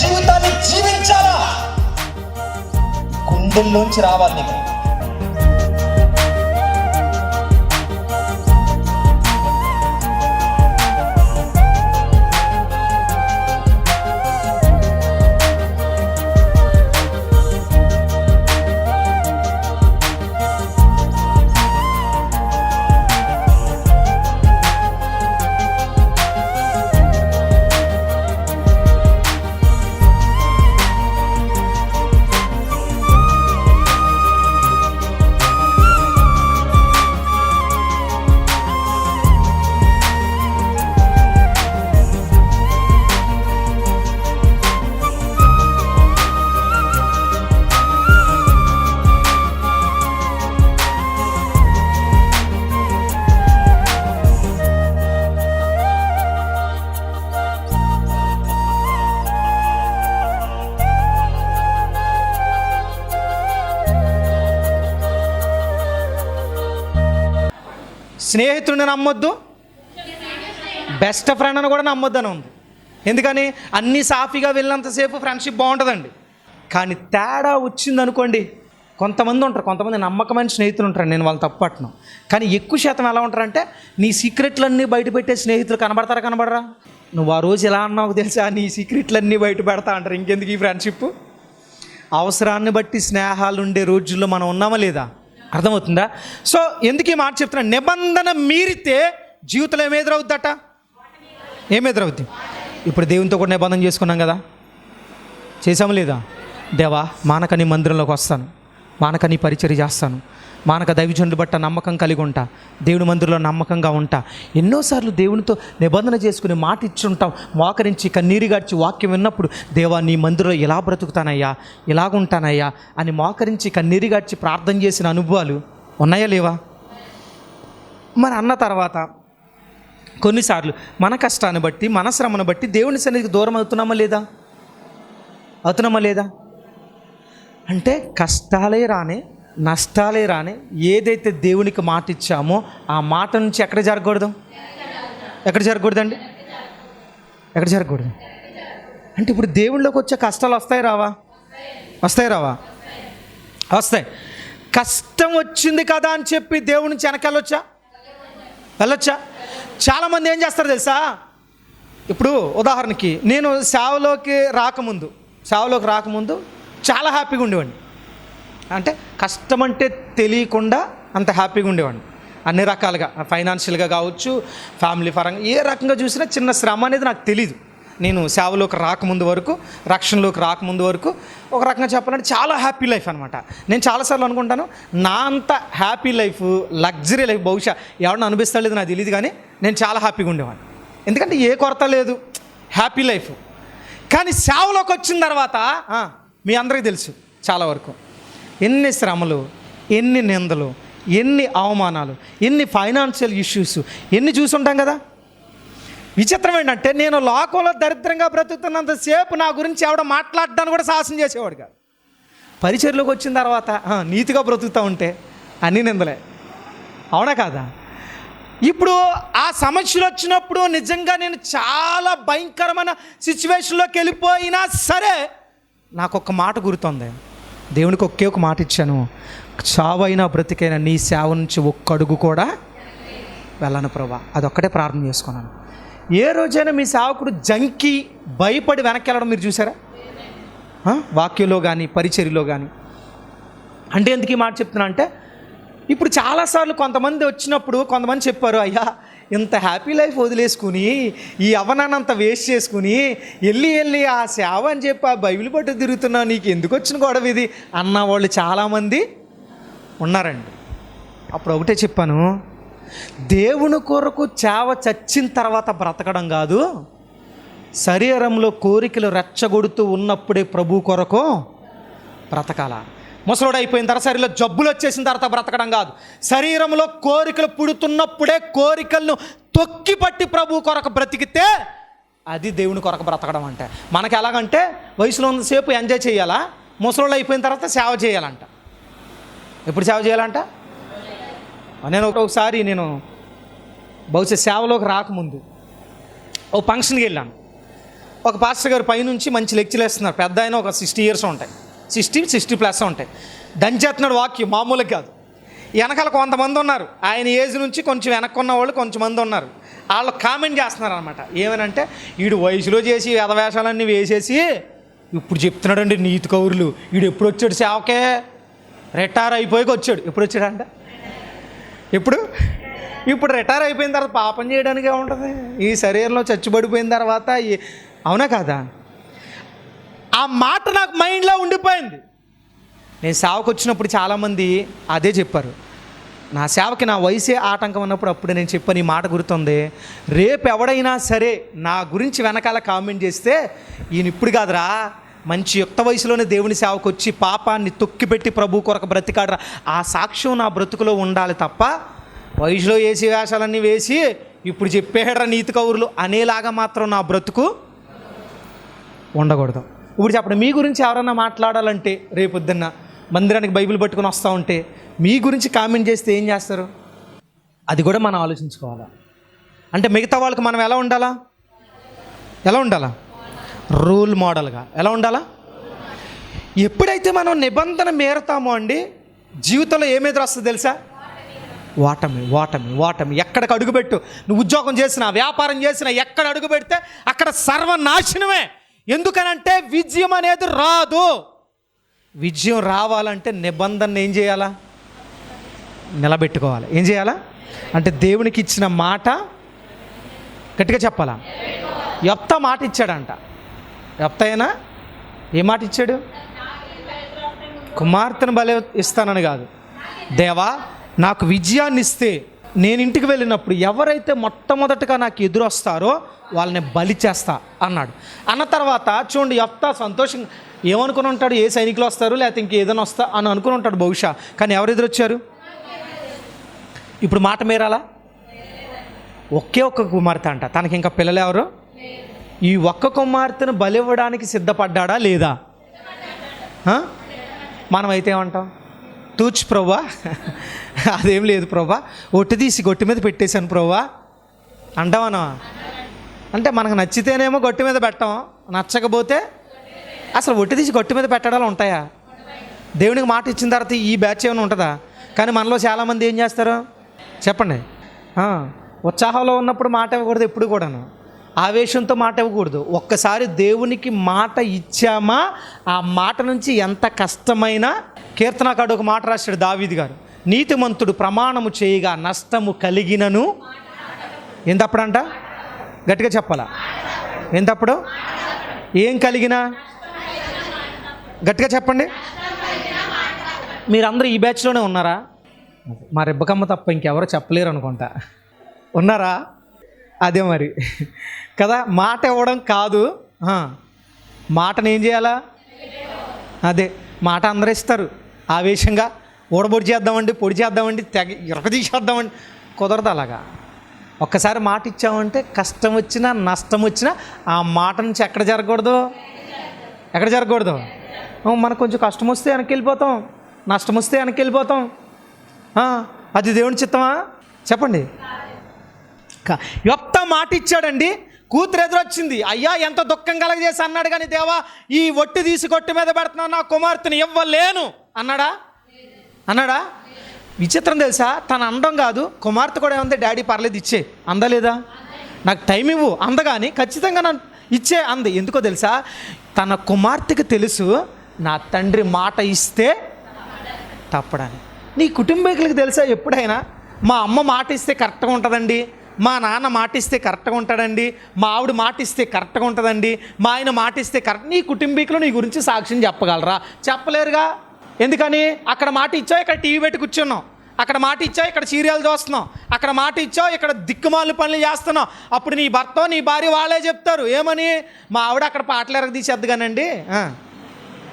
జీవితాన్ని జీవించాలా, గుండెల్లోంచి రావాలి నీకు. స్నేహితుడిని నమ్మొద్దు, బెస్ట్ ఫ్రెండ్ అని కూడా నమ్మొద్దు అని ఉంది. ఎందుకని? అన్నీ సాఫీగా వెళ్ళినంతసేపు ఫ్రెండ్షిప్ బాగుంటుందండి. కానీ తేడా వచ్చిందనుకోండి, కొంతమంది నమ్మకమైన స్నేహితులు ఉంటారు, నేను వాళ్ళు తప్పట్ను. కానీ ఎక్కువ శాతం ఎలా ఉంటారంటే, నీ సీక్రెట్లన్నీ బయట పెట్టే స్నేహితులు కనబడరా? నువ్వు ఆ రోజు ఎలా అన్నావు తెలుసా, నీ సీక్రెట్లన్నీ బయట పెడతా అంటారు. ఇంకెందుకు ఈ ఫ్రెండ్షిప్? అవసరాన్ని బట్టి స్నేహాలు ఉండే రోజుల్లో మనం ఉన్నామా లేదా? అర్థమవుతుందా? సో ఎందుకు ఈ మాట చెప్తున్నా, నిబంధన మీరితే జీవితంలో ఏమెదురవుద్ది? ఇప్పుడు దేవునితో కూడా నిబంధన చేసుకున్నాం కదా, చేసాము లేదా? దేవా, మానక నీ మందిరంలోకి వస్తాను, మానక నీ పరిచర్య చేస్తాను, మానక దైవజనులు బట్ట నమ్మకం కలిగి ఉంటా, దేవుని మందిరంలో నమ్మకంగా ఉంటా. ఎన్నోసార్లు దేవునితో నిబంధన చేసుకుని మాట ఇచ్చుంటాం, మోకరించి కన్నీరు గార్చి వాక్యం విన్నప్పుడు, దేవా నీ మందిరంలో ఎలా బ్రతుకుతానయ్యా, ఇలాగుంటానయ్యా అని మోకరించి కన్నీరు గార్చి ప్రార్థన చేసిన అనుభవాలు ఉన్నాయా లేవా? మరి అన్న తర్వాత కొన్నిసార్లు మన కష్టాన్ని బట్టి, మన శ్రమను బట్టి దేవుని సన్నిధికి దూరం అవుతున్నామా లేదా? అంటే కష్టాలే రానే, నష్టాలే రానే, ఏదైతే దేవునికి మాట ఇచ్చామో ఆ మాట నుంచి ఎక్కడ జరగకూడదు? ఎక్కడ జరగకూడదండి? అంటే ఇప్పుడు దేవుళ్ళలోకి వచ్చే కష్టాలు వస్తాయి రావా? వస్తాయి. కష్టం వచ్చింది కదా అని చెప్పి దేవుడి నుంచి వెనకాలొచ్చా? వెళ్ళొచ్చా? చాలామంది ఏం చేస్తారు తెలుసా? ఇప్పుడు ఉదాహరణకి నేను సేవలోకి రాకముందు చాలా హ్యాపీగా ఉండేవాడిని. అంటే కష్టం అంటే తెలియకుండా అంత హ్యాపీగా ఉండేవాడిని. అన్ని రకాలుగా, ఫైనాన్షియల్గా కావచ్చు, ఫ్యామిలీ పరంగా, ఏ రకంగా చూసినా చిన్న శ్రమ అనేది నాకు తెలీదు. నేను సేవలోకి రాకముందు వరకు, రక్షణలోకి రాకముందు వరకు ఒక రకంగా చెప్పాలంటే చాలా హ్యాపీ లైఫ్ అనమాట. నేను చాలాసార్లు అనుకుంటాను, నా అంత హ్యాపీ లైఫ్, లగ్జరీ లైఫ్ బహుశా ఎవరిని అనిపిస్తలేదు నాకు తెలియదు, కానీ నేను చాలా హ్యాపీగా ఉండేవాడిని. ఎందుకంటే ఏ కొరత లేదు, హ్యాపీ లైఫ్. కానీ సేవలోకి వచ్చిన తర్వాత మీ అందరికీ తెలుసు, చాలా వరకు ఎన్ని శ్రమలు, ఎన్ని నిందలు, ఎన్ని అవమానాలు, ఎన్ని ఫైనాన్షియల్ ఇష్యూస్ ఎన్ని చూసుంటాం కదా. విచిత్రం ఏంటంటే, నేను లోకంలో దరిద్రంగా బ్రతుకుతున్నంతసేపు నా గురించి ఎవడో మాట్లాడడానికి కూడా సాహసం చేసేవాడు కాదు. పరిచర్లోకి వచ్చిన తర్వాత నీతిగా బ్రతుకుతూ ఉంటే అన్నీ నిందలే, అవునా కాదా? ఇప్పుడు ఆ సమస్యలు వచ్చినప్పుడు నిజంగా నేను చాలా భయంకరమైన సిచ్యువేషన్లోకి వెళ్ళిపోయినా సరే నాకు ఒక మాట గుర్తుంది. దేవునికి ఒకే ఒక మాట ఇచ్చాను, చావైనా బ్రతికైనా నీ సేవ నుంచి ఒక్క అడుగు కూడా వెళ్ళను ప్రభా. అదొక్కటే ప్రార్థన చేసుకున్నాను. ఏ రోజైనా మీ సేవకుడు జంకి భయపడి వెనక్కి వెళ్ళడం మీరు చూసారా? వాక్యంలో కానీ, పరిచర్యలో కానీ. అంటే ఎందుకు ఈ మాట చెప్తున్నా అంటే, ఇప్పుడు చాలాసార్లు కొంతమంది వచ్చినప్పుడు కొంతమంది చెప్పారు, అయ్యా ఇంత హ్యాపీ లైఫ్ వదిలేసుకుని, ఈ అవనాన్నంత వేస్ట్ చేసుకుని వెళ్ళి ఆ సేవ అని చెప్పి ఆ బైబిల్ పట్టు తిరుగుతున్నావు, నీకు ఎందుకు వచ్చిన గొడవ ఇది అన్న వాళ్ళు చాలామంది ఉన్నారండి. అప్పుడు ఒకటే చెప్పాను, దేవుని కొరకు చావ చచ్చిన తర్వాత బ్రతకడం కాదు, శరీరంలో కోరికలు రెచ్చగొడుతూ ఉన్నప్పుడే ప్రభు కొరకు బ్రతకాల. ముసలోడు అయిపోయిన తర్వాత, శరీరంలో జబ్బులు వచ్చేసిన తర్వాత బ్రతకడం కాదు, శరీరంలో కోరికలు పుడుతున్నప్పుడే కోరికలను తొక్కి పట్టి ప్రభు కొరకు బ్రతికితే అది దేవుని కొరకు బ్రతకడం. అంటే మనకి ఎలాగంటే వయసులో ఉన్నసేపు ఎంజాయ్ చేయాలా, ముసలోడు అయిపోయిన తర్వాత సేవ చేయాలంట. ఎప్పుడు సేవ చేయాలంట? నేను ఒకసారి బహుశా సేవలోకి రాకముందు ఓ ఫంక్షన్కి వెళ్ళాను. ఒక పాస్టర్ గారు పైనుంచి మంచి లెక్చర్లు వేస్తున్నారు. పెద్ద ఆయన ఒక 60 years ఉంటాయి, 60+ ఉంటాయి. దంచేస్తున్నాడు వాక్యం, మామూలుగా కాదు. వెనకాల కొంతమంది ఉన్నారు, ఆయన ఏజ్ నుంచి కొంచెం వెనక్కున్న వాళ్ళు కొంచెంమంది ఉన్నారు. వాళ్ళు కామెంట్ చేస్తున్నారు అనమాట. ఏమనంటే, వీడు వయసులో చేసి వేదవేషాలన్నీ వేసేసి ఇప్పుడు చెప్తున్నాడండి నీతి కౌరులు. వీడు ఎప్పుడు వచ్చాడు సేవకే? రిటైర్ అయిపోయి వచ్చాడు. ఎప్పుడు వచ్చాడంట? ఇప్పుడు రిటైర్ అయిపోయిన తర్వాత పాపం చేయడానికి ఏముంటుంది? ఈ శరీరంలో చచ్చుబడిపోయిన తర్వాత అవునా కాదా? ఆ మాట నాకు మైండ్లో ఉండిపోయింది. నేను సేవకు వచ్చినప్పుడు చాలామంది అదే చెప్పారు. నా సేవకి నా వయసే ఆటంకం ఉన్నప్పుడు అప్పుడు నేను చెప్పాను, ఈ మాట గుర్తుంది. రేపు ఎవడైనా సరే నా గురించి వెనకాల కామెంట్ చేస్తే, ఈయన ఇప్పుడు కాదురా, మంచి యుక్త వయసులోనే దేవుని సేవకు వచ్చి పాపాన్ని తొక్కిపెట్టి ప్రభు కొరకు బ్రతికాడరా, ఆ సాక్ష్యం నా బ్రతుకులో ఉండాలి తప్ప వయసులో వేసి వేషాలన్నీ వేసి ఇప్పుడు చెప్పేయడరా నీతి కౌరులు అనేలాగా మాత్రం నా బ్రతుకు ఉండకూడదు. ఇప్పుడు చెప్పండి, మీ గురించి ఎవరైనా మాట్లాడాలంటే రేపొద్దున్న మందిరానికి బైబిల్ పట్టుకుని వస్తూ ఉంటే మీ గురించి కామెంట్ చేస్తే ఏం చేస్తారు? అది కూడా మనం ఆలోచించుకోవాలా. అంటే మిగతా వాళ్ళకి మనం ఎలా ఉండాలా? రోల్ మోడల్గా ఎలా ఉండాలా? ఎప్పుడైతే మనం నిబంధన మేరతామో అండి, జీవితంలో ఏమి ఎదురొస్తుందో తెలుసా? ఓటమి. ఎక్కడికి అడుగుపెట్టు, నువ్వు ఉద్యోగం చేసినా వ్యాపారం చేసినా ఎక్కడ అడుగు పెడితే అక్కడ సర్వనాశనమే. ఎందుకనంటే విజయం అనేది రాదు. విజయం రావాలంటే నిబంధన ఏం చేయాలా? నిలబెట్టుకోవాలి. ఏం చేయాలా? అంటే దేవునికి ఇచ్చిన మాట గట్టిగా చెప్పాలా? యెఫ్తా మాట ఇచ్చాడంట. యెఫ్తా ఏ మాట ఇచ్చాడు? కుమార్తెను బలి ఇస్తానని కాదు, దేవా నాకు విజయాన్ని ఇస్తే నేను ఇంటికి వెళ్ళినప్పుడు ఎవరైతే మొట్టమొదటిగా నాకు ఎదురొస్తారో వాళ్ళని బలి చేస్తా అన్నాడు. అన్న తర్వాత చూడండి, యెఫ్తా సంతోషంగా ఏమనుకుని ఉంటాడు? ఏ సైనికులు వస్తారు లేకపోతే ఇంకేదైనా వస్తా అని అనుకుని ఉంటాడు బహుశా. కానీ ఎవరు ఎదురొచ్చారు? ఇప్పుడు మాట మీరాలా? ఒకే ఒక్క కుమార్తె అంట, తనకి ఇంకా పిల్లలు ఎవరు? ఈ ఒక్క కుమార్తెను బలివ్వడానికి సిద్ధపడ్డా లేదా? మనమైతే ఏమంటాం? తూచు ప్రభా, అదేం లేదు ప్రభా, ఒట్టి తీసి గొట్టి మీద పెట్టేశాను ప్రభా అంటామన్నా. అంటే మనకు నచ్చితేనేమో గొట్టి మీద పెట్టాం, నచ్చకపోతే అసలు ఒట్టి తీసి గొట్టి మీద పెట్టడాలు ఉంటాయా? దేవునికి మాట ఇచ్చిన తర్వాత ఈ బ్యాచ్ ఏమైనా ఉంటుందా? కానీ మనలో చాలామంది ఏం చేస్తారు చెప్పండి? ఉత్సాహంలో ఉన్నప్పుడు మాట ఇవ్వకూడదు, ఎప్పుడు కూడాను ఆవేశంతో మాట ఇవ్వకూడదు. ఒక్కసారి దేవునికి మాట ఇచ్చామా ఆ మాట నుంచి ఎంత కష్టమైనా. కీర్తనకాడు ఒక మాట రాశాడు దావీదు గారు, నీతిమంతుడు ప్రమాణము చేయగా నష్టము కలిగినను ఎంతప్పుడంట? గట్టిగా చెప్పాలా? ఎంతప్పుడు? ఏం కలిగినా? గట్టిగా చెప్పండి. మీరందరూ ఈ బ్యాచ్లోనే ఉన్నారా? మా రెబ్బకమ్మ తప్ప ఇంకెవరో చెప్పలేరు అనుకుంటా. ఉన్నారా? అదే మరి కదా, మాట ఇవ్వడం కాదు, మాటను ఏం చేయాలా? అదే మాట అందరూ ఇస్తారు ఆవేశంగా, ఊడబొడి చేద్దామండి, పొడి చేద్దామండి, తెగ ఇరకదీసేద్దామండి. కుదరదు అలాగా. ఒక్కసారి మాట ఇచ్చామంటే కష్టం వచ్చినా నష్టం వచ్చినా ఆ మాట నుంచి ఎక్కడ జరగకూడదు? మనకు కొంచెం కష్టం వస్తే వెనక్కి వెళ్ళిపోతాం, నష్టం వస్తే వెనక్కి వెళ్ళిపోతాం. అది దేవుని చిత్తమా? చెప్పండి. యెఫ్తా మాట ఇచ్చాడండి, కూతురు ఎదురొచ్చింది, అయ్యా ఎంత దుఃఖం కలగజేసి అన్నాడు. కానీ దేవా ఈ ఒట్టి తీసి కొట్టి మీద పెడుతున్నాను, నా కుమార్తెను ఇవ్వలేను అన్నాడా? విచిత్రం తెలుసా, తన అందం కాదు, కుమార్తె కూడా ఏమంది, డాడీ పర్లేదు ఇచ్చే అందలేదా, నాకు టైం ఇవ్వు అందగాని ఖచ్చితంగా నన్ను ఇచ్చే అంది. ఎందుకో తెలుసా, తన కుమార్తెకి తెలుసు నా తండ్రి మాట ఇస్తే తప్పడని. నీ కుటుంబీకులకి తెలుసా, ఎప్పుడైనా మా అమ్మ మాట ఇస్తే కరెక్ట్గా ఉంటుందండి, మా నాన్న మాటిస్తే కరెక్ట్గా ఉంటాడండి, మా ఆవిడ మాటిస్తే కరెక్ట్గా ఉంటుందండి, మా ఆయన మాటిస్తే కరెక్ట్. నీ కుటుంబీకులు నీ గురించి సాక్ష్యం చెప్పగలరా? చెప్పలేరుగా. ఎందుకని? అక్కడ మాట ఇచ్చావు, ఇక్కడ టీవీ పెట్టి కూర్చున్నాం, అక్కడ మాట ఇచ్చావు, ఇక్కడ సీరియల్ చూస్తున్నాం, అక్కడ మాట ఇచ్చావు, ఇక్కడ దిక్కుమాలిన పనులు చేస్తున్నాం. అప్పుడు నీ భర్త నీ భార్య వాళ్ళే చెప్తారు ఏమని, మా ఆవిడ అక్కడ పాటలు ఎరగదీసేద్దు కానండి,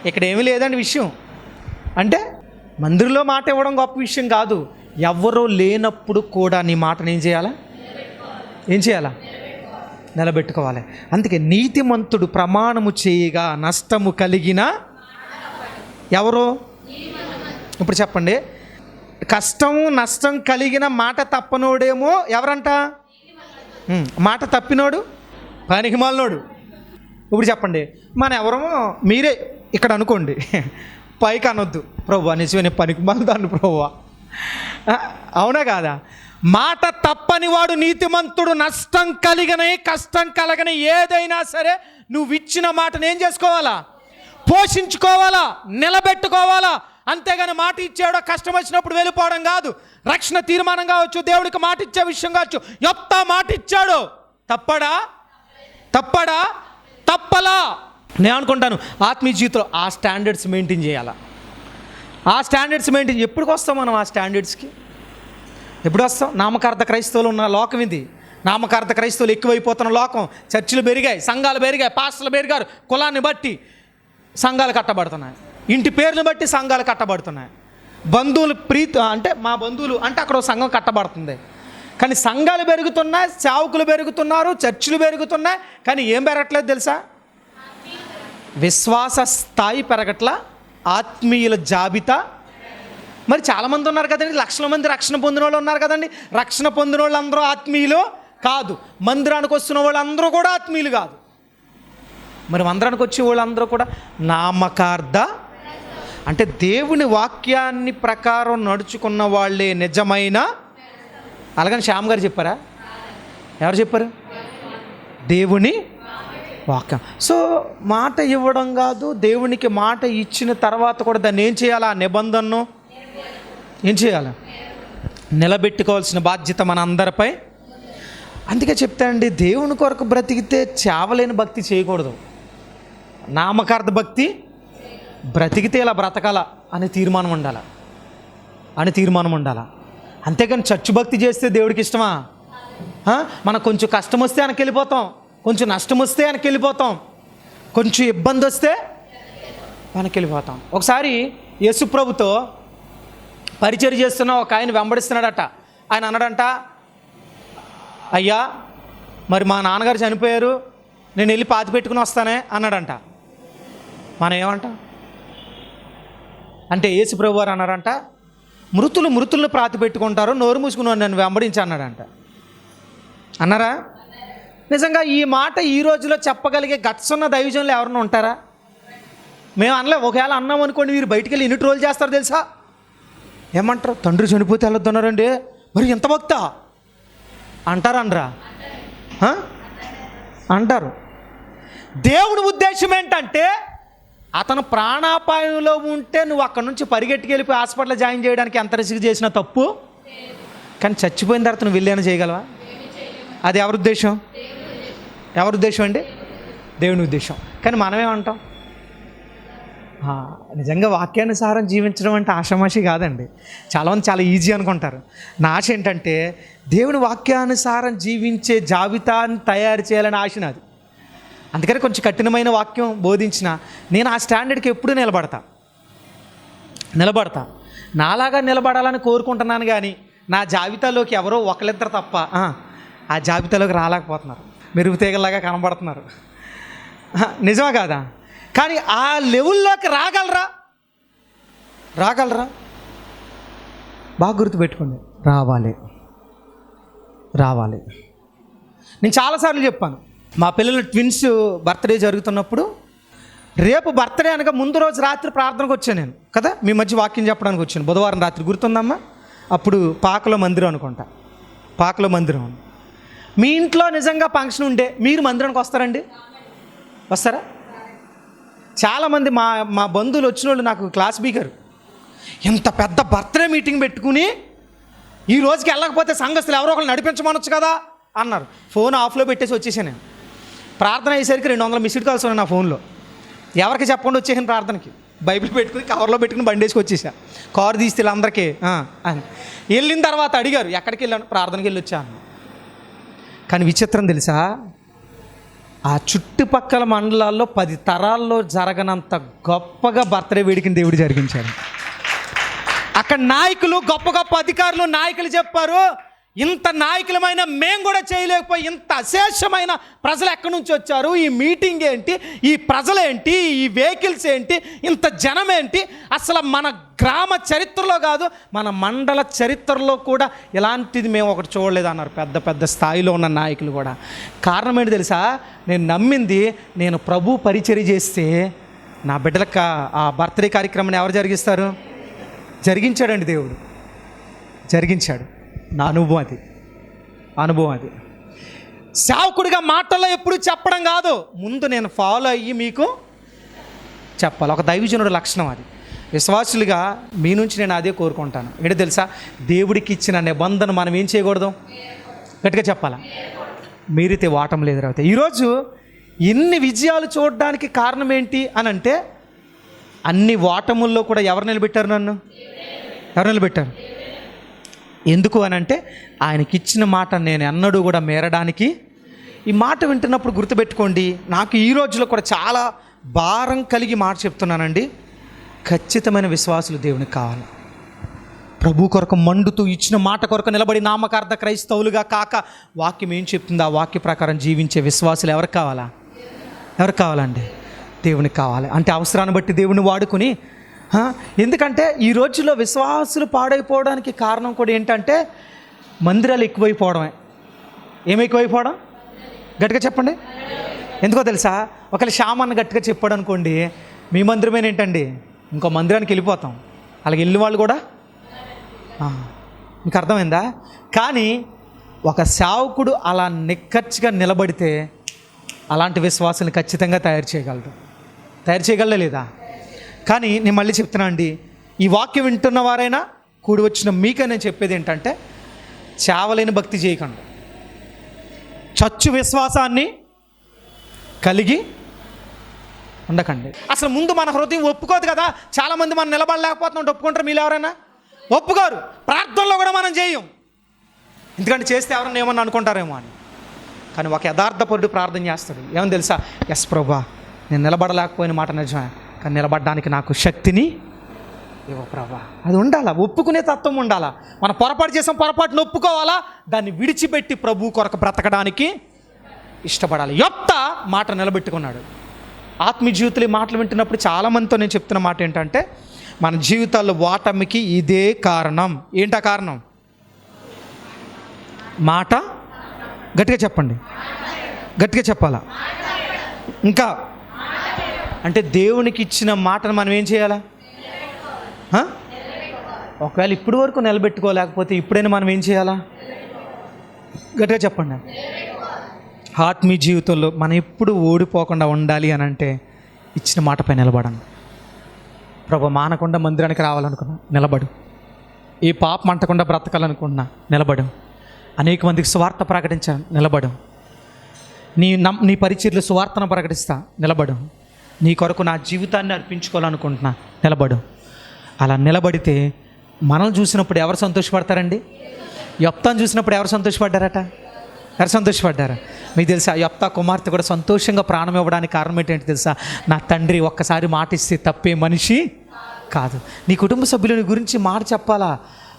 ఇక్కడ ఏమీ లేదండి విషయం. అంటే మందిరంలో మాట ఇవ్వడం గొప్ప విషయం కాదు, ఎవరో లేనప్పుడు కూడా నీ మాటను ఏం చేయాలా? నిలబెట్టుకోవాలి. అందుకే నీతిమంతుడు ప్రమాణము చేయగా నష్టము కలిగిన ఎవరు? ఇప్పుడు చెప్పండి, కష్టము నష్టం కలిగిన మాట తప్పనోడేమో ఎవరంట? మాట తప్పినోడు పనికిమాలినోడు. ఇప్పుడు చెప్పండి, మన ఎవరమో మీరే ఇక్కడ అనుకోండి, పైకి అనొద్దు, ప్రభువా నిజమే పనికి మళ్ళదాన్ని ప్రభువా, అవునా కాదా? మాట తప్పని వాడు నీతిమంతుడు. నష్టం కలిగని కష్టం కలగని ఏదైనా సరే నువ్వు ఇచ్చిన మాటను ఏం చేసుకోవాలా? పోషించుకోవాలా, నిలబెట్టుకోవాలా. అంతేగాని మాట ఇచ్చాడో కష్టం వచ్చినప్పుడు వెళ్ళిపోవడం కాదు. రక్షణ తీర్మానం కావచ్చు, దేవుడికి మాట ఇచ్చే విషయం కావచ్చు. యొప్తా మాట ఇచ్చాడు, తప్పడా? తప్పలా. నేను అనుకుంటాను ఆత్మీయ జీవితంలో ఆ స్టాండర్డ్స్ మెయింటైన్ చేయాలా. ఆ స్టాండర్డ్స్ మెయింటైన్ ఎప్పటికి వస్తాం మనం? ఆ స్టాండర్డ్స్కి ఎప్పుడు వస్తాం? నామకార్థ క్రైస్తవులు ఉన్న లోకం ఇది. నామకార్థ క్రైస్తవులు ఎక్కువైపోతున్న లోకం. చర్చిలు పెరిగాయి, సంఘాలు పెరిగాయి, పాస్టర్లు పెరిగారు. కులాన్ని బట్టి సంఘాలు కట్టబడుతున్నాయి, ఇంటి పేర్లను బట్టి సంఘాలు కట్టబడుతున్నాయి. బంధువులు అంటే మా బంధువులు అంటే అక్కడ సంఘం కట్టబడుతుంది. కానీ సంఘాలు పెరుగుతున్నాయి, సేవకులు పెరుగుతున్నారు, చర్చిలు పెరుగుతున్నాయి. కానీ ఏం పెరగట్లేదు తెలుసా? విశ్వాస స్థాయి పెరగట్ల, ఆత్మీయుల జాబితా. మరి చాలామంది ఉన్నారు కదండి, లక్షల మంది రక్షణ పొందిన వాళ్ళు ఉన్నారు కదండి. రక్షణ పొందిన వాళ్ళు అందరూ ఆత్మీయులు కాదు. మందిరానికి వస్తున్న వాళ్ళందరూ కూడా ఆత్మీయులు కాదు. మరి మందిరానికి వచ్చే వాళ్ళందరూ కూడా నామకార్థ, అంటే దేవుని వాక్యాన్ని ప్రకారం నడుచుకున్న వాళ్ళే నిజమైన. అలాగని శ్యామ్ గారు చెప్పారా? ఎవరు చెప్పారు? దేవుని వాక్యం. సో మాట ఇవ్వడం కాదు, దేవునికి మాట ఇచ్చిన తర్వాత కూడా దాన్ని ఏం చేయాలి? ఆ నిబంధనను ఏం చేయాలి? నిలబెట్టుకోవాల్సిన బాధ్యత మన అందరిపై. అందుకే చెప్తానండి, దేవుని కొరకు బ్రతికితే చావలేని భక్తి చేయకూడదు. నామకార్థ భక్తి బ్రతికితే ఇలా బ్రతకాల అని తీర్మానం ఉండాలి. అంతేగాని చచ్చు భక్తి చేస్తే దేవుడికి ఇష్టమా? మనకు కొంచెం కష్టం వస్తే వెనక్కి వెళ్ళిపోతాం, కొంచెం నష్టం వస్తే వెనక్కి వెళ్ళిపోతాం, కొంచెం ఇబ్బంది వస్తే వెనక్కి వెళ్ళిపోతాం. ఒకసారి యేసు ప్రభుతో పరిచయం చేస్తున్న ఒక ఆయన వెంబడిస్తున్నాడట. ఆయన అన్నాడంట, అయ్యా మరి మా నాన్నగారు చనిపోయారు, నేను వెళ్ళి పాతి పెట్టుకుని వస్తానే అన్నాడంట. మనం ఏమంటాం అంటే, యేసు ప్రభు వారు అన్నారంట, మృతులను ప్రాతి పెట్టుకుంటారు, నోరు మూసుకుని నన్ను వెంబడించి అన్నాడంట. అన్నారా? నిజంగా ఈ మాట ఈ రోజులో చెప్పగలిగే గట్స్ ఉన్న దైవజనులు ఎవరన్నా ఉంటారా? మేము అనలే. ఒకవేళ అన్నాం అనుకోండి, మీరు బయటికి వెళ్ళి ఎన్ని ట్రోల్ చేస్తారు తెలుసా? ఏమంటారు? తండ్రి చనిపోతే వెళ్ళొద్దన్నారండి, మరి ఎంత భక్త అంటారా? అంటారు. దేవుని ఉద్దేశం ఏంటంటే, అతను ప్రాణాపాయంలో ఉంటే నువ్వు అక్కడ నుంచి పరిగెట్టుకెళ్ళిపోయి హాస్పిటల్లో జాయిన్ చేయడానికి ఎంత రిస్క్ చేసినా తప్పు. కానీ చచ్చిపోయిన తర్వాత నువ్వు వెళ్ళేనా చేయగలవా? అది ఎవరి ఉద్దేశం అండి? దేవుని ఉద్దేశం. కానీ మనమేమంటాం? నిజంగా వాక్యానుసారం జీవించడం అంటే ఆషామాషి కాదండి. చాలామంది చాలా ఈజీ అనుకుంటారు. నా ఆశ ఏంటంటే, దేవుని వాక్యానుసారం జీవించే జాబితాని తయారు చేయాలని ఆశ నాది. అందుకని కొంచెం కఠినమైన వాక్యం బోధించిన నేను ఆ స్టాండర్డ్కి ఎప్పుడూ నిలబడతా. నాలాగా నిలబడాలని కోరుకుంటున్నాను. కానీ నా జాబితాలోకి ఎవరో ఒకళ్ళిద్దరు తప్ప ఆ జాబితాలోకి రాలేకపోతున్నారు, మెరుగు తీగలాగా కనబడుతున్నారు. నిజమా కాదా? కానీ ఆ లెవెల్లోకి రాగలరా? బాగా గుర్తుపెట్టుకోండి, రావాలి. నేను చాలాసార్లు చెప్పాను, మా పిల్లలు ట్విన్స్ బర్త్డే జరుగుతున్నప్పుడు, రేపు బర్త్డే అనగా ముందు రోజు రాత్రి ప్రార్థనకు వచ్చాను నేను కదా, మీ మధ్య వాక్యం చెప్పడానికి వచ్చాను. బుధవారం రాత్రి గుర్తుందమ్మా? అప్పుడు పాకలో మందిరం అనుకుంటా, పాకలో మందిరం. మీ ఇంట్లో నిజంగా ఫంక్షన్ ఉంటే మీరు మందిరానికి వస్తారండి? వస్తారా? చాలామంది మా బంధువులు వచ్చిన వాళ్ళు నాకు క్లాస్ బీకరు, ఇంత పెద్ద బర్త్డే మీటింగ్ పెట్టుకుని ఈ రోజుకి వెళ్ళకపోతే సంఘస్థులు ఎవరో ఒకరు నడిపించమనొచ్చు కదా అన్నారు. ఫోన్ ఆఫ్లో పెట్టేసి వచ్చేసాను నేను. ప్రార్థన అయ్యేసరికి 200 మిస్డ్ కాల్స్ ఉన్నాయి నా ఫోన్లో. ఎవరికి చెప్పకుండా వచ్చేసాను ప్రార్థనకి. బైబిల్ పెట్టుకుని కవర్లో పెట్టుకుని బండేసుకు వచ్చేసా. కారు తీస్తే అందరికీ అని. వెళ్ళిన తర్వాత అడిగారు, ఎక్కడికి వెళ్ళాను? ప్రార్థనకి వెళ్ళి వచ్చాను. కానీ విచిత్రం తెలుసా, ఆ చుట్టుపక్కల మండలాల్లో 10 తరాల్లో జరగనంత గొప్పగా బర్త్డే వేడుకని దేవుడు జరిగించాడు. అక్కడ నాయకులు, గొప్ప అధికారులు, నాయకులు చెప్పారు, ఇంత నాయకులమైన మేము కూడా చేయలేకపోయి ఇంత అశేషమైన ప్రజలు ఎక్కడి నుంచి వచ్చారు, ఈ మీటింగ్ ఏంటి, ఈ ప్రజలేంటి, ఈ వెహికల్స్ ఏంటి, ఇంత జనం ఏంటి, అసలు మన గ్రామ చరిత్రలో కాదు మన మండల చరిత్రలో కూడా ఇలాంటిది మేము ఒకటి చూడలేదు అన్నారు పెద్ద పెద్ద స్థాయిలో ఉన్న నాయకులు కూడా. కారణం ఏంటి తెలుసా? నేను నమ్మింది, నేను ప్రభు పరిచర్య చేస్తే నా బిడ్డలకు ఆ బర్త్డే కార్యక్రమాన్ని ఎవరు జరిగిస్తారు? జరిగించాడండి దేవుడు, జరిగించాడు. నా అనుభవం అది. సేవకుడిగా మాటల్లో ఎప్పుడు చెప్పడం కాదు, ముందు నేను ఫాలో అయ్యి మీకు చెప్పాలి. ఒక దైవజనుడు లక్షణం అది. విశ్వాసులుగా మీ నుంచి నేను అదే కోరుకుంటాను. ఏంటో తెలుసా? దేవుడికి ఇచ్చిన నిబంధన మనం ఏం చేయకూడదు? గట్టిగా చెప్పాలా? మీరైతే వాటం లేదు రావుతాయి. ఈరోజు ఎన్ని విజయాలు చూడడానికి కారణం ఏంటి అని అంటే, అన్ని వాటముల్లో కూడా ఎవరు నిలబెట్టారు? ఎవరు నిలబెట్టారు? ఎందుకు అని అంటే, ఆయనకిచ్చిన మాట నేను ఎన్నడూ కూడా మేరడానికి. ఈ మాట వింటున్నప్పుడు గుర్తుపెట్టుకోండి, నాకు ఈ రోజులో కూడా చాలా భారం కలిగి మాట చెప్తున్నానండి. ఖచ్చితమైన విశ్వాసులు దేవునికి కావాలి. ప్రభు కొరకు మండుతూ ఇచ్చిన మాట కొరకు నిలబడి నామకార్థ క్రైస్తవులుగా కాక వాక్యం ఏం చెప్తుందో ఆ వాక్య ప్రకారం జీవించే విశ్వాసులు ఎవరికి కావాలండి? దేవునికి కావాలి. అంటే అవసరాన్ని బట్టి దేవుని వాడుకుని, ఎందుకంటే ఈ రోజుల్లో విశ్వాసులు పాడైపోవడానికి కారణం కూడా ఏంటంటే మందిరాలు ఎక్కువైపోవడమే. ఏమెక్కువైపోవడం? గట్టిగా చెప్పండి. ఎందుకో తెలుసా? ఒకవేళ శ్యామన్న గట్టిగా చెప్పాడు అనుకోండి, మీ మందిరమేనేంటండి, ఇంకో మందిరానికి వెళ్ళిపోతాం. అలాగే వెళ్ళిన వాళ్ళు కూడా మీకు అర్థమైందా? కానీ ఒక సేవకుడు అలా నిక్కచ్చిగా నిలబడితే అలాంటి విశ్వాసాన్ని ఖచ్చితంగా తయారు చేయగలరా లేదా? కానీ నేను మళ్ళీ చెప్తున్నా అండి, ఈ వాక్యం వింటున్న వారైనా కూడి వచ్చిన మీకే నేను చెప్పేది ఏంటంటే, చావలేని భక్తి చేయకండి, చచ్చు విశ్వాసాన్ని కలిగి ఉండకండి. అసలు ముందు మన హృదయం ఒప్పుకోదు కదా. చాలామంది మనం నిలబడలేకపోతున్నాం, ఒప్పుకుంటారు మీరు ఎవరైనా? ఒప్పుకోరు. ప్రార్థనలో కూడా మనం చేయం, ఎందుకంటే చేస్తే ఎవరన్నా ఏమన్నా అనుకుంటారేమో అని. కానీ ఒక యథార్థపరుడు ప్రార్థన చేస్తాడు. ఏమని తెలుసా? ఎస్ ప్రభా, నేను నిలబడలేకపోయిన మాట నిజమే, కానీ నిలబడడానికి నాకు శక్తిని ఇవ్వ ప్రభా. అది ఉండాలా, ఒప్పుకునే తత్వం ఉండాలా. మనం పొరపాటు చేసాం, పొరపాటును ఒప్పుకోవాలా, దాన్ని విడిచిపెట్టి ప్రభు కొరకు బ్రతకడానికి ఇష్టపడాలి. యొప్త మాట నిలబెట్టుకున్నాడు. ఆత్మీయ జీవితంలో ఈ మాటలు వింటున్నప్పుడు చాలామందితో నేను చెప్తున్న మాట ఏంటంటే, మన జీవితాల్లో ఓటమికి ఇదే కారణం. ఏంటా కారణం? మాట. గట్టిగా చెప్పండి, గట్టిగా చెప్పాలా? ఇంకా అంటే దేవునికి ఇచ్చిన మాటను మనం ఏం చేయాలా? ఒకవేళ ఇప్పటి వరకు నిలబెట్టుకోలేకపోతే ఇప్పుడైనా మనం ఏం చేయాలా? గట్టిగా చెప్పండి. ఆత్మీయ జీవితంలో మనం ఎప్పుడు ఓడిపోకుండా ఉండాలి అని అంటే ఇచ్చిన మాటపై నిలబడండి. ప్రభు, మానకుండా మందిరానికి రావాలనుకున్నా నిలబడు. ఏ పాపం అంటకుండా బ్రతకాలనుకున్నా నిలబడు. అనేక మందికి సువార్త ప్రకటించాను, నిలబడు. నీ పరిచర్యలు సువార్తను ప్రకటిస్తా, నిలబడు. నీ కొరకు నా జీవితాన్ని అర్పించుకోవాలనుకుంటున్నా, నిలబడు. అలా నిలబడితే మనల్ని చూసినప్పుడు ఎవరు సంతోషపడతారండి? యొప్తాను చూసినప్పుడు ఎవరు సంతోషపడ్డారట? ఎవరు సంతోషపడ్డారా? మీకు తెలుసా, యొప్తా కుమార్తె కూడా సంతోషంగా ప్రాణం ఇవ్వడానికి కారణం ఏంటంటే తెలుసా? నా తండ్రి ఒక్కసారి మాట ఇస్తే తప్పే మనిషి కాదు. నీ కుటుంబ సభ్యుల గురించి మాట చెప్పాలా?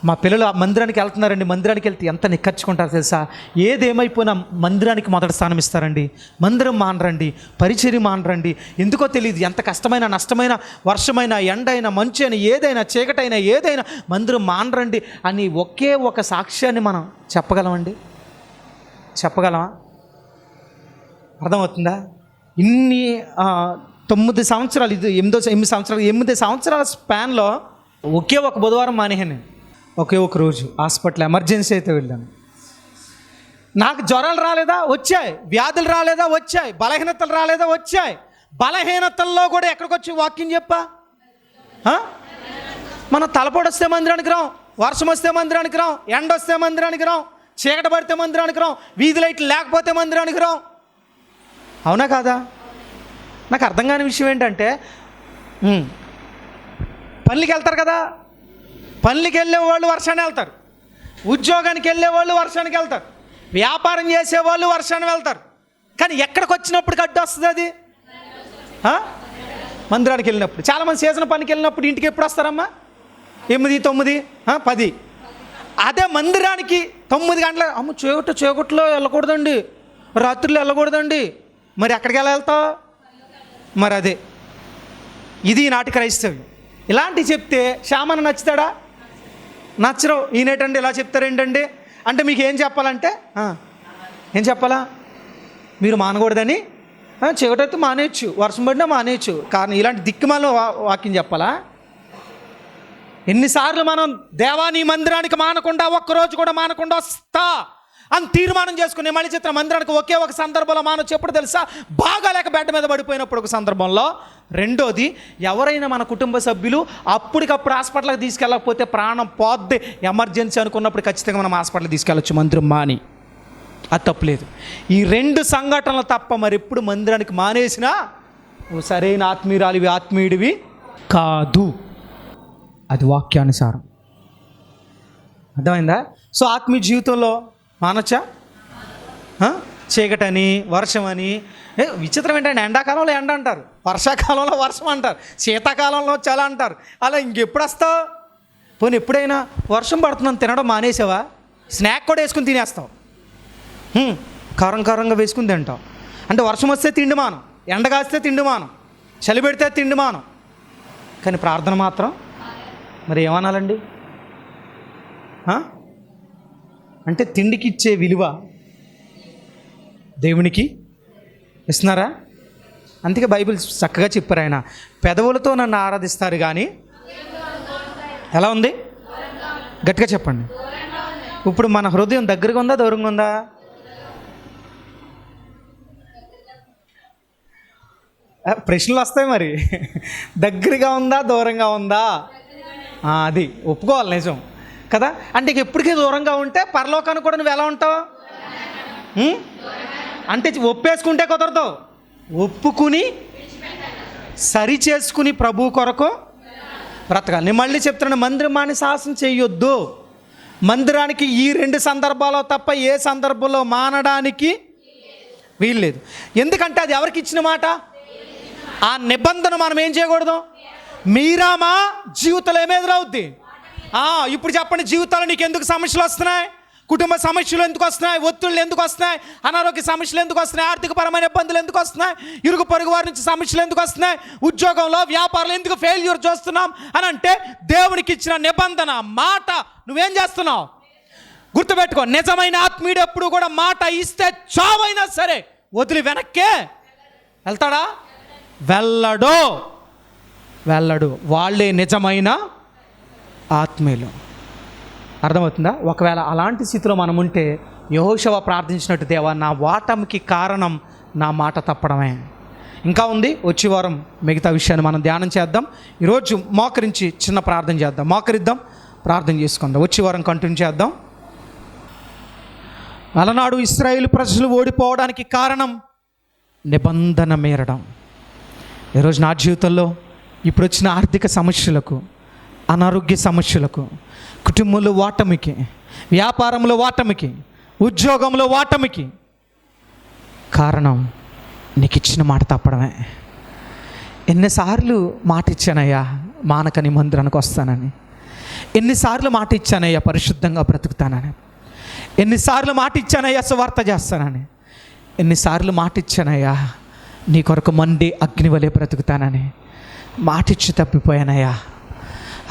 మా పిల్లలు ఆ మందిరానికి వెళ్తున్నారండి, మందిరానికి వెళ్తే ఎంత నిక్కర్చుకుంటారు తెలుసా? ఏదేమైపోయినా మందిరానికి మొదటి స్థానం ఇస్తారండి. మందిరం మానరండి, పరిచర్య మానరండి. ఎందుకో తెలియదు, ఎంత కష్టమైన నష్టమైన, వర్షమైన, ఎండైనా, మంచి అయినా, ఏదైనా, చీకటైనా, ఏదైనా మందిరం మానరండి అని ఒకే ఒక సాక్ష్యాన్ని మనం చెప్పగలమండి? చెప్పగలమా? అర్థమవుతుందా? ఇన్ని 9 సంవత్సరాలు, ఇది 8 సంవత్సరాల స్పాన్లో ఒకే ఒక బుధవారం మానేహాను. ఒకే ఒక రోజు హాస్పిటల్ ఎమర్జెన్సీ అయితే వెళ్ళాను. నాకు జ్వరాలు రాలేదా? వచ్చాయి. వ్యాధులు రాలేదా? వచ్చాయి. బలహీనతలు రాలేదా? వచ్చాయి. బలహీనతల్లో కూడా ఎక్కడికి వచ్చి వాక్యం చెప్పా? మనం తలపోటు వస్తే మందిరానికి రాం, వర్షం వస్తే మందిరానికి రాం, ఎండ వస్తే మందిరానికి రాం, చీకట పడితే మందిరానికి రాం, వీధి లైట్లు లేకపోతే మందిరానికి రాం. అవునా కాదా? నాకు అర్థం కాని విషయం ఏంటంటే, పనులకి వెళ్తారు కదా, పనులకి వెళ్ళే వాళ్ళు వర్షాన్ని వెళ్తారు, ఉద్యోగానికి వెళ్ళే వాళ్ళు వర్షానికి వెళ్తారు, వ్యాపారం చేసేవాళ్ళు వర్షాన్ని వెళ్తారు. కానీ ఎక్కడికి వచ్చినప్పుడు అడ్డు వస్తుంది అది? మందిరానికి వెళ్ళినప్పుడు. చాలామంది సీజన్ పనికి వెళ్ళినప్పుడు ఇంటికి ఎప్పుడు వస్తారమ్మా? 8, 9, 10. అదే మందిరానికి 9 గంటల అమ్మ చీకట్లో వెళ్ళకూడదండి, రాత్రులు వెళ్ళకూడదండి, మరి ఎక్కడికి వెళ్తావు? మరి అదే ఇది నాటి క్రైస్తవ్యం. ఇలాంటివి చెప్తే శ్యామను నచ్చుతాడా? నచ్చరు. ఈయనేటండి ఇలా చెప్తారు ఏంటండి అంటే మీకు ఏం చెప్పాలంటే ఏం చెప్పాలా? మీరు మానకూడదని, చీకటైతే మానేయచ్చు, వర్షం పడినా మానేయచ్చు, కారణం ఇలాంటి దిక్కుమాల వాక్యం చెప్పాలా? ఎన్నిసార్లు మనం దేవా నీ మందిరానికి మానకుండా ఒక్కరోజు కూడా మానకుండా వస్తా అని తీర్మానం చేసుకుని మళ్ళీ చిత్ర మందిరానికి ఒకే ఒక సందర్భంలో మానొచ్చు. ఎప్పుడు తెలుసా? బాగాలేక బెడ్ మీద పడిపోయినప్పుడు ఒక సందర్భంలో. రెండోది, ఎవరైనా మన కుటుంబ సభ్యులు అప్పటికప్పుడు హాస్పిటల్కి తీసుకెళ్ళకపోతే ప్రాణం పోద్ది, ఎమర్జెన్సీ అనుకున్నప్పుడు ఖచ్చితంగా మనం హాస్పిటల్కి తీసుకెళ్ళచ్చు మందిరం మాని, అది తప్పులేదు. ఈ 2 సంఘటనలు తప్ప మరి ఎప్పుడు మందిరానికి మానేసినా నువ్వు సరైన ఆత్మీయురాలివి, ఆత్మీయుడివి కాదు. అది వాక్యానుసారం. అర్థమైందా? సో ఆత్మీయ జీవితంలో మానొచ్చా? చీకటని, వర్షం అని. విచిత్రం ఏంటంటే ఎండాకాలంలో ఎండ అంటారు, వర్షాకాలంలో వర్షం అంటారు, శీతాకాలంలో చలి అంటారు. అలా ఇంకెప్పుడు వస్తావు? పోనీ ఎప్పుడైనా వర్షం పడుతుందని తినడం మానేసావా? స్నాక్ కూడా వేసుకుని తినేస్తావు, కారంగా వేసుకుని తింటావు. అంటే వర్షం వస్తే తిండి మానం, ఎండ కాస్తే తిండి మానం, చలి పెడితే తిండి మానం, కానీ ప్రార్థన మాత్రం మరి ఏమనాలండి? అంటే తిండికి ఇచ్చే విలువ దేవునికి ఇస్తున్నారా? అందుకే బైబిల్ చక్కగా చెప్పారు, ఆయన పెదవులతో నన్ను ఆరాధిస్తారు కానీ ఎలా ఉంది? గట్టిగా చెప్పండి. ఇప్పుడు మన హృదయం దగ్గరగా ఉందా, దూరంగా ఉందా? ప్రశ్నలు వస్తాయి మరి. దగ్గరగా ఉందా, దూరంగా ఉందా? అది ఒప్పుకోవాలి, నిజం కదా. అంటే ఇక ఎప్పటికీ దూరంగా ఉంటే పరలోకానికి కూడా నువ్వు ఎలా ఉంటావు? అంటే ఒప్పేసుకుంటే కుదరదు, ఒప్పుకుని సరి చేసుకుని ప్రభు కొరకు బ్రతకాలి. నేను మళ్ళీ చెప్తున్నాను, మందిరం మాని సాహసం చేయొద్దు. మందిరానికి ఈ 2 సందర్భాల్లో తప్ప ఏ సందర్భంలో మానడానికి వీల్లేదు. ఎందుకంటే అది ఎవరికి ఇచ్చిన మాట? ఆ నిబంధన మనం ఏం చేయకూడదు? మీరామా జీవితంలో ఏమి ఎదురవుద్ది? ఇప్పుడు చెప్పండి, జీవితాలు నీకు ఎందుకు సమస్యలు వస్తున్నాయి? కుటుంబ సమస్యలు ఎందుకు వస్తున్నాయి? ఒత్తిళ్ళు ఎందుకు వస్తున్నాయి? అనారోగ్య సమస్యలు ఎందుకు వస్తున్నాయి? ఆర్థికపరమైన ఇబ్బందులు ఎందుకు వస్తున్నాయి? ఇరుగు పొరుగు వారి నుంచి సమస్యలు ఎందుకు వస్తున్నాయి? ఉద్యోగంలో, వ్యాపారంలో ఎందుకు ఫెయిల్యూర్ చూస్తున్నాం అని అంటే దేవునికి ఇచ్చిన నిబంధన మాట నువ్వేం చేస్తున్నావు? గుర్తుపెట్టుకో, నిజమైన ఆత్మీయుడు ఎప్పుడు కూడా మాట ఇస్తే చావైనా సరే వదిలి వెనక్కే వెళ్తాడా? వెళ్ళడు. వాళ్ళే నిజమైన ఆత్మీయులు. అర్థమవుతుందా? ఒకవేళ అలాంటి స్థితిలో మనం ఉంటే యెహోషువ ప్రార్థించినట్టు, దేవా నా ఓటమికి కారణం నా మాట తప్పడమే. ఇంకా ఉంది, వచ్చే వారం మిగతా విషయాన్ని మనం ధ్యానం చేద్దాం. ఈరోజు మోకరించి చిన్న ప్రార్థన చేద్దాం, మోకరిద్దాం, ప్రార్థన చేసుకుందాం. వచ్చే వారం కంటిన్యూ చేద్దాం. అలనాడు ఇశ్రాయేలు ప్రజలు ఓడిపోవడానికి కారణం నిబంధన మీరడం. ఈరోజు నా జీవితంలో ఇప్పుడు వచ్చిన ఆర్థిక సమస్యలకు, అనారోగ్య సమస్యలకు, కుటుంబంలో ఓటమికి, వ్యాపారంలో ఓటమికి, ఉద్యోగంలో ఓటమికి కారణం నీకు ఇచ్చిన మాట తప్పడమే. ఎన్నిసార్లు మాట ఇచ్చానయ్యా మానకని మందిరానికి వస్తానని, ఎన్నిసార్లు మాట ఇచ్చానయ్యా పరిశుద్ధంగా బ్రతుకుతానని, ఎన్నిసార్లు మాట ఇచ్చానయ్యా సువార్త చేస్తానని, ఎన్నిసార్లు మాట ఇచ్చానయ్యా నీ కొరకు మండి అగ్నివలే బ్రతుకుతానని మాటిచ్చి తప్పిపోయానయ్యా.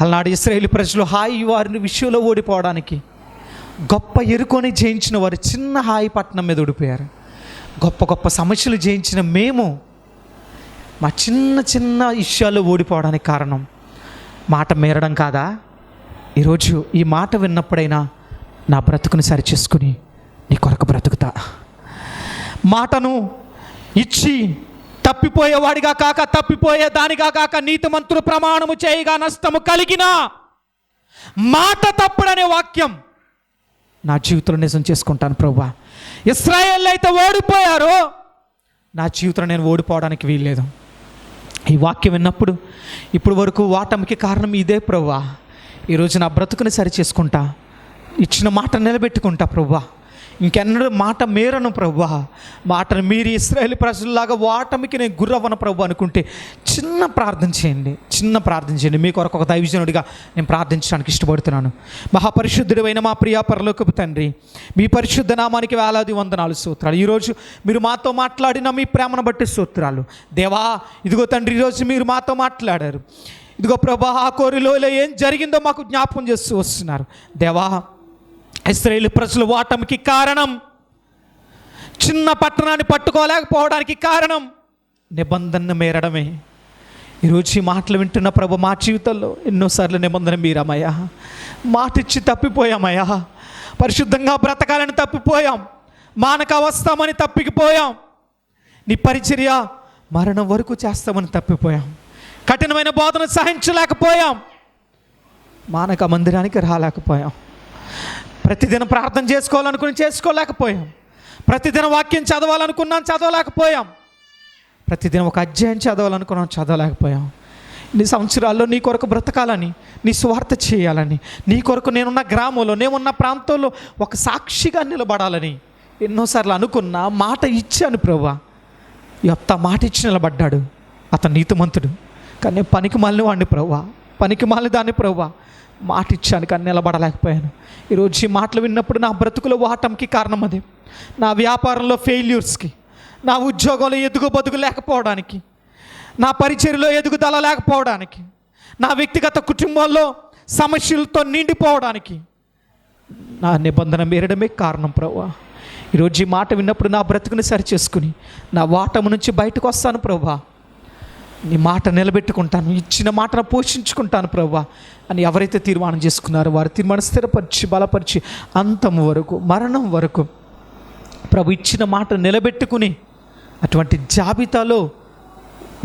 అలనాడు ఇశ్రాయేలు ప్రజలు హాయి వారిని విషయంలో ఓడిపోవడానికి గొప్ప ఎరుకొని జయించిన వారు చిన్న హాయి పట్టణం మీద ఓడిపోయారు. గొప్ప సమస్యలు జయించిన మేము మా చిన్న విషయాలు ఓడిపోవడానికి కారణం మాట మీరడం కాదా? ఈరోజు ఈ మాట విన్నప్పుడైనా నా బ్రతుకుని సరిచేసుకుని నీ కొరకు బ్రతుకుతా. మాటను ఇచ్చి తప్పిపోయేవాడిగా కాక, తప్పిపోయే దానిగా కాక, నీతిమంతులు ప్రమాణము చేయగా నష్టము కలిగిన మాట తప్పుడనే వాక్యం నా జీవితంలో నిజం చేసుకుంటాను ప్రభువా. ఇశ్రాయేలు అయితే ఓడిపోయారో నా జీవితంలో నేను ఓడిపోవడానికి వీల్లేదు. ఈ వాక్యం విన్నప్పుడు ఇప్పుడు వరకు ఓటమికి కారణం ఇదే ప్రభువా. ఈరోజు నా బ్రతుకుని సరి చేసుకుంటా, ఇచ్చిన మాట నిలబెట్టుకుంటా ప్రభువా. ఇంకెన్నడూ మాట మేరను ప్రభువా, మాటను మీరి ఇశ్రాయేలు ప్రజల్లాగా ఓటమికి నేను గుర్రవ్వను ప్రభు అనుకుంటే చిన్న ప్రార్థన చేయండి. మీ కొరకు ఒక దైవజనుడిగా నేను ప్రార్థించడానికి ఇష్టపడుతున్నాను. మహాపరిశుద్ధుడైన మా ప్రియ పరలోకపు తండ్రి, మీ పరిశుద్ధ నామానికి వేలాది వందనాలు స్తోత్రాలు. ఈరోజు మీరు మాతో మాట్లాడిన మీ ప్రేమను బట్టి స్తోత్రాలు దేవా. ఇదిగో తండ్రి, ఈరోజు మీరు మాతో మాట్లాడారు. ఇదిగో ప్రభా, ఆ కోరిలోయలో ఏం జరిగిందో మాకు జ్ఞాపకం చేస్తూ వస్తున్నారు దేవా. ఇశ్రాయేలు ప్రజలు ఓటమికి కారణం, చిన్న పట్టణాన్ని పట్టుకోలేకపోవడానికి కారణం నిబంధన మేరడమే. ఈరోజు ఈ మాటలు వింటున్న ప్రభు, మా జీవితంలో ఎన్నోసార్లు నిబంధన మీరామయ్యా, మాట ఇచ్చి తప్పిపోయామయ్యా, పరిశుద్ధంగా బ్రతకాలని తప్పిపోయాం, మానక వస్తామని తప్పిపోయాం, నీ పరిచర్య మరణం వరకు చేస్తామని తప్పిపోయాం, కఠినమైన బోధన సహించలేకపోయాం, మానక మందిరానికి రాలేకపోయాం, ప్రతిదినం ప్రార్థన చేసుకోలేకపోయాం, ప్రతిదినం వాక్యం చదవలేకపోయాం, ప్రతిదినం ఒక అధ్యాయం చదవలేకపోయాం. నీ సంవత్సరాల్లో నీ కొరకు బ్రతకాలని, నీ స్వార్థ చేయాలని, నీ కొరకు నేనున్న గ్రామంలో, నేనున్న ప్రాంతంలో ఒక సాక్షిగా నిలబడాలని ఎన్నోసార్లు అనుకున్నా, మాట ఇచ్చాను ప్రభువా. యొప్తా మాట ఇచ్చి నిలబడ్డాడు, అతను నీతిమంతుడు. కానీ పనికి మాలిన వాడిని ప్రభువా, పనికి మాలిన దాన్ని ప్రభువా, మాట ఇచ్చాను కానీ నిలబడలేకపోయాను. ఈరోజు ఈ మాటలు విన్నప్పుడు నా బ్రతుకులో ఓటమికి కారణం అదే. నా వ్యాపారంలో ఫెయిల్యూర్స్కి, నా ఉద్యోగంలో ఎదుగుబతుకు లేకపోవడానికి, నా పరిచర్యలో ఎదుగుదల లేకపోవడానికి, నా వ్యక్తిగత కుటుంబంలో సమస్యలతో నిండిపోవడానికి నా నిబంధన మీరడమే కారణం ప్రభువా. ఈరోజు ఈ మాట విన్నప్పుడు నా బ్రతుకుని సరిచేసుకుని నా ఓటమి నుంచి బయటకు వస్తాను ప్రభువా. నీ మాట నిలబెట్టుకుంటాను, ఇచ్చిన మాటను పోషించుకుంటాను ప్రభువా అని ఎవరైతే తీర్మానం చేసుకున్నారో వారి తీర్మానం స్థిరపరిచి బలపరిచి అంతం వరకు, మరణం వరకు ప్రభు ఇచ్చిన మాట నిలబెట్టుకుని అటువంటి జాబితాలో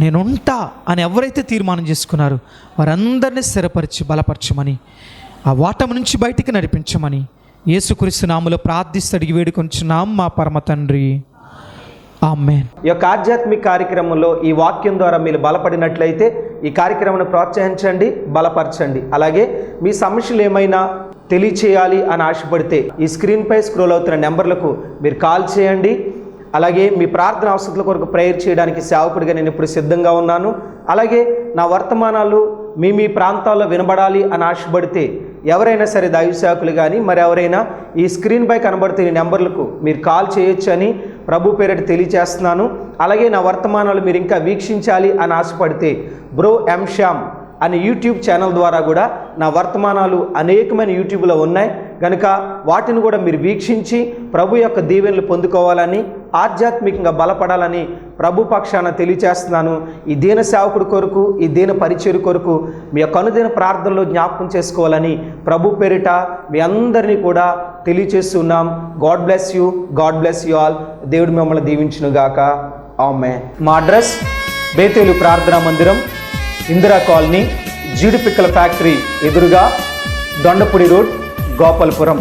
నేనుంటా అని ఎవరైతే తీర్మానం చేసుకున్నారో వారందరినీ స్థిరపరిచి బలపరచమని, ఆ ఓటమి నుంచి బయటికి నడిపించమని యేసుక్రీస్తు నామములో ప్రార్థిస్తూ అడిగి వేడుకొంచున్నాం మా పరమ తండ్రి, ఆమేన్. ఈ యొక్క ఆధ్యాత్మిక కార్యక్రమంలో ఈ వాక్యం ద్వారా మీరు బలపడినట్లయితే ఈ కార్యక్రమాన్ని ప్రోత్సహించండి, బలపరచండి. అలాగే మీ సమస్యలు ఏమైనా తెలియచేయాలి అని ఆశపడితే ఈ స్క్రీన్పై స్క్రోల్ అవుతున్న నెంబర్లకు మీరు కాల్ చేయండి. అలాగే మీ ప్రార్థన అవసరాల కొరకు ప్రేయర్ చేయడానికి సేవకుడిగా నేను ఇప్పుడు సిద్ధంగా ఉన్నాను. అలాగే నా వర్తమానాలు మీ ప్రాంతాల్లో వినబడాలి అని ఆశపడితే ఎవరైనా సరే దైవ సేవకులు కానీ మరి ఎవరైనా ఈ స్క్రీన్పై కనబడుతున్న ఈ నెంబర్లకు మీరు కాల్ చేయొచ్చు అని ప్రభు పేరిట తెలియజేస్తున్నాను. అలాగే నా వర్తమానాలు మీరు ఇంకా వీక్షించాలి అని ఆశపడితే బ్రో ఎం శ్యామ్ అనే యూట్యూబ్ ఛానల్ ద్వారా కూడా నా వర్తమానాలు అనేకమైన యూట్యూబ్లో ఉన్నాయి కనుక వాటిని కూడా మీరు వీక్షించి ప్రభు యొక్క దీవెనలు పొందుకోవాలని, ఆధ్యాత్మికంగా బలపడాలని ప్రభు పక్షాన తెలియచేస్తున్నాను. ఈ దీన సేవకుడి కొరకు, ఈ దీన పరిచర్య కొరకు మీ యొక్క అనుదిన ప్రార్థనలో జ్ఞాపకం చేసుకోవాలని ప్రభు పేరిట మీ అందరినీ కూడా తెలియచేస్తున్నాం. God bless you all. దేవుడు మిమ్మల్ని దీవించునుగాక. ఆమేన్. మా అడ్రస్ బేతేలు ప్రార్థనా మందిరం, ఇందిరా కాలనీ, జీడిపిక్కల ఫ్యాక్టరీ ఎదురుగా, దొండపూడి రోడ్, గోపాలపురం.